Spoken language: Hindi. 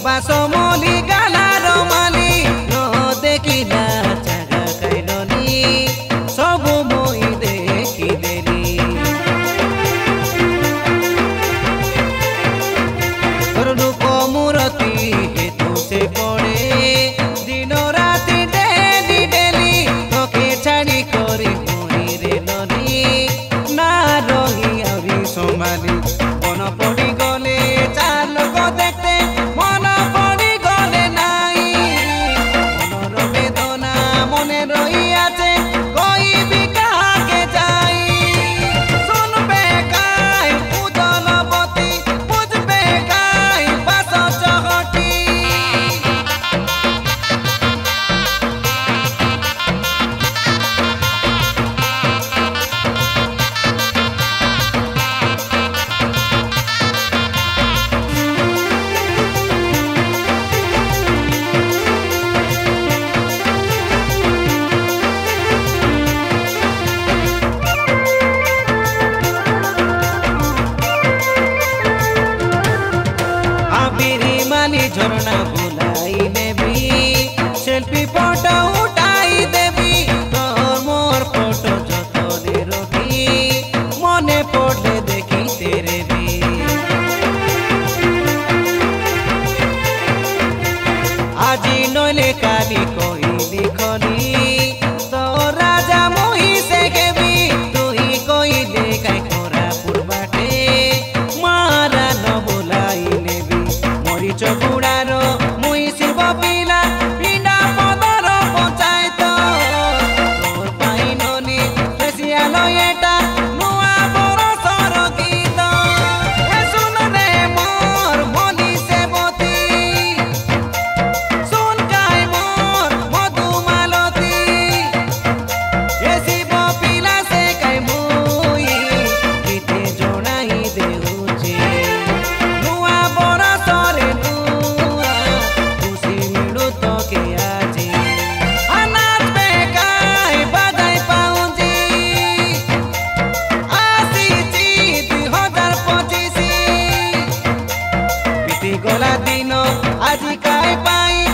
बासमली गालार माली न देखिला जागा काइलनी सब मोई देखिदेली रूप मूरती हेतु से पड़े दिन राति डेली डेली तोके छाड़ी करी मोई रे ननी ना रही अभी संभाली मन पड़ी गले चार लोग देखते मन पड़ी गले नाई मनर वेदना मने रही आछे कोई भी काके जाई सुनबे काई उजलबती बुझबे काई बास चहटी झरना बुलाई देवी सेल्फी फोटो उठाई देवी तोर मोर फोटो जतने रखी मने पड़ले देखी तेरे भी আজি नइले काली कही लिखनी तो राजा मोही से गेबी तुही कही देखाई कोरा पुरबाटे मारा न बुलाई लेबी मरी चकुड़ार मुई शिव पिला पिंडा पदर पंचायत तोर पाइननी स्पेशल एटा नुआ बरसर गीत ए सुन रे मोर मनी सेवती सुन काई मोर मधुमालती ए शिव पिला से काई मुई गीते जणाई देउछे नुआ बरसर गला दिन आज काय पाई